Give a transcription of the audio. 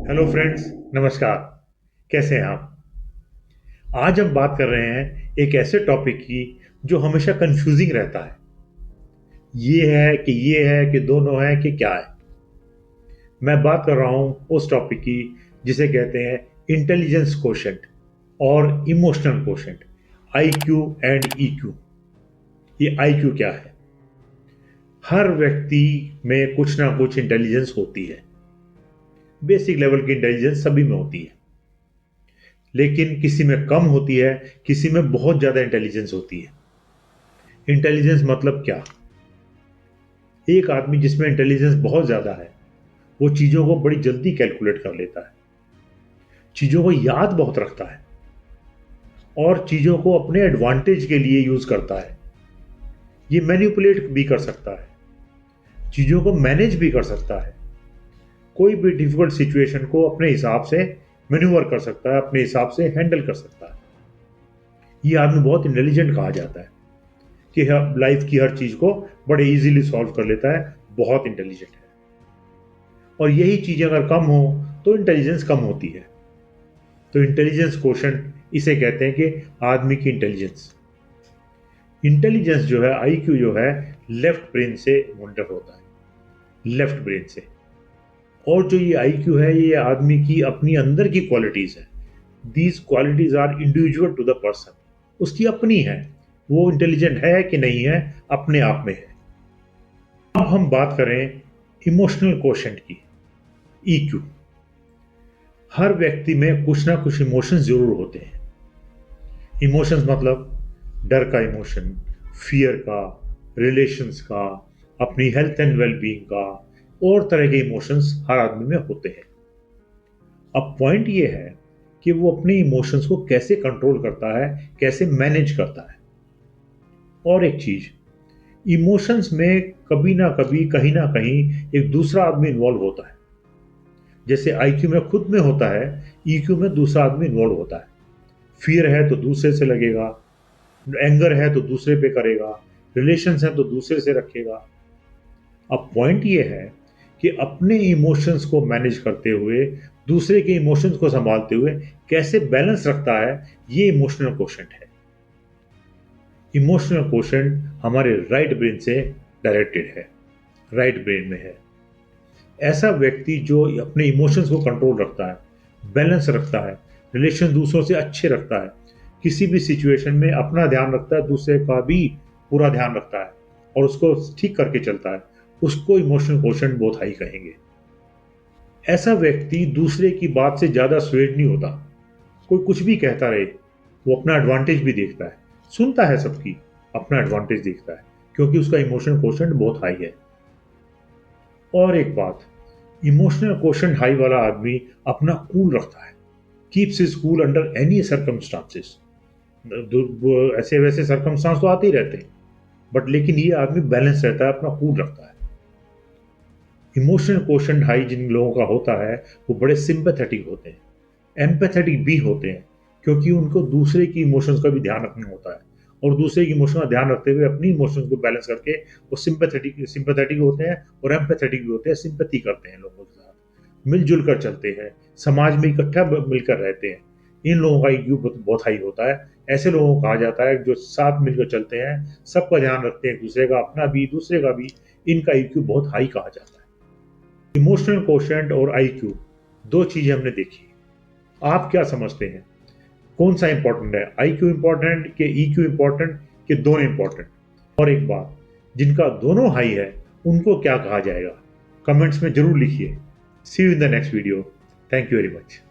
Hello friends, नमस्कार। कैसे हैं आप? आज हम बात कर रहे हैं एक ऐसे टॉपिक की जो हमेशा कंफ्यूजिंग रहता है। ये है कि दोनों है कि क्या है। मैं बात कर रहा हूं उस टॉपिक की जिसे कहते हैं इंटेलिजेंस कोशेंट और emotional quotient, I Q and E Q. ये आई क्यू क्या है? हर व्यक्ति में कुछ ना कुछ इंटेलिजेंस होती है। बेसिक लेवल की इंटेलिजेंस सभी में होती है, लेकिन किसी में कम होती है, किसी में बहुत ज्यादा इंटेलिजेंस होती है। इंटेलिजेंस मतलब क्या? एक आदमी जिसमें इंटेलिजेंस बहुत ज्यादा है वो चीजों को बड़ी जल्दी कैलकुलेट कर लेता है, चीजों को याद बहुत रखता है और चीजों को अपने एडवांटेज के लिए यूज करता है। ये मैनिपुलेट भी कर सकता है, चीजों को मैनेज भी कर सकता है। कोई भी डिफिकल्ट सिचुएशन को अपने हिसाब से मैन्यूवर कर सकता है, अपने हिसाब से हैंडल कर सकता है। ये आदमी बहुत इंटेलिजेंट कहा जाता है कि लाइफ की हर चीज को बड़े इजीली सॉल्व कर लेता है, बहुत इंटेलिजेंट है। और यही चीजें अगर कम हो तो इंटेलिजेंस कम होती है। तो इंटेलिजेंस क्वोशंट इसे कहते हैं कि आदमी की इंटेलिजेंस। इंटेलिजेंस जो है, आईक्यू जो है, लेफ्ट ब्रेन से मॉनिटर होता है, लेफ्ट ब्रेन से। और जो ये आईक्यू है ये आदमी की अपनी अंदर की क्वालिटीज है। These qualities are individual to the person. उसकी अपनी है, वो इंटेलिजेंट है कि नहीं है, अपने आप में है। अब हम बात करें इमोशनल क्वोशंट की, ईक्यू। हर व्यक्ति में कुछ ना कुछ इमोशंस जरूर होते हैं। इमोशंस मतलब डर का इमोशन, फियर का, रिलेशंस का, अपनी हेल्थ एंड वेलबींग का, और तरह के इमोशंस हर आदमी में होते हैं। अब पॉइंट ये है कि वो अपने इमोशंस को कैसे कंट्रोल करता है, कैसे मैनेज करता है। और एक चीज, इमोशंस में कभी ना कभी, कहीं ना कहीं एक दूसरा आदमी इन्वॉल्व होता है। जैसे आईक्यू में खुद में होता है, ईक्यू में दूसरा आदमी इन्वॉल्व होता है। फियर है तो दूसरे से लगेगा, एंगर है तो दूसरे पे करेगा, रिलेशंस है तो दूसरे से रखेगा। अब पॉइंट ये है कि अपने इमोशंस को मैनेज करते हुए, दूसरे के इमोशंस को संभालते हुए कैसे बैलेंस रखता है, ये इमोशनल क्वोशंट है। इमोशनल क्वोशंट हमारे राइट ब्रेन से डायरेक्टेड है, राइट ब्रेन में है। ऐसा व्यक्ति जो अपने इमोशंस को कंट्रोल रखता है, बैलेंस रखता है, रिलेशन दूसरों से अच्छे रखता है, किसी भी सिचुएशन में अपना ध्यान रखता है, दूसरे का भी पूरा ध्यान रखता है और उसको ठीक करके चलता है, उसको इमोशनल क्वोशंट बहुत हाई कहेंगे। ऐसा व्यक्ति दूसरे की बात से ज्यादा स्वेड नहीं होता। कोई कुछ भी कहता रहे, वो अपना एडवांटेज भी देखता है, सुनता है सबकी, अपना एडवांटेज देखता है, क्योंकि उसका इमोशनल क्वोशंट बहुत हाई है। और एक बात, इमोशनल क्वोशंट हाई वाला आदमी अपना कूल रखता है, keeps his cool under any circumstances. ऐसे वैसे सर्कमस्टांस तो आते ही रहते हैं, बट लेकिन ये आदमी बैलेंस रहता है, अपना कूल रखता है। इमोशनल क्वोशंट हाई जिन लोगों का होता है वो बड़े सिंपैथेटिक होते हैं, एम्पैथेटिक भी होते हैं, क्योंकि उनको दूसरे की इमोशंस का भी ध्यान रखना होता है और दूसरे की इमोशन का ध्यान रखते हुए अपनी इमोशंस को बैलेंस करके वो सिंपैथेटिक होते हैं और एम्पैथेटिक भी होते हैं, सिंपैथी करते हैं लोगों के साथ, मिलजुल कर चलते हैं, समाज में इकट्ठा मिलकर रहते हैं। इन लोगों का IQ बहुत हाई होता है। ऐसे लोगों को कहा जाता है जो साथ मिलकर चलते हैं, सबका ध्यान रखते हैं, दूसरे का, अपना भी दूसरे का भी। इनका IQ बहुत हाई कहा जाता है। इमोशनल क्वोशंट और IQ, दो चीजें हमने देखी। आप क्या समझते हैं, कौन सा इंपॉर्टेंट है, IQ इंपॉर्टेंट कि EQ इंपॉर्टेंट कि दोनों इंपॉर्टेंट? और एक बात, जिनका दोनों हाई है उनको क्या कहा जाएगा? कमेंट्स में जरूर लिखिए। See you in the next video. Thank you very much.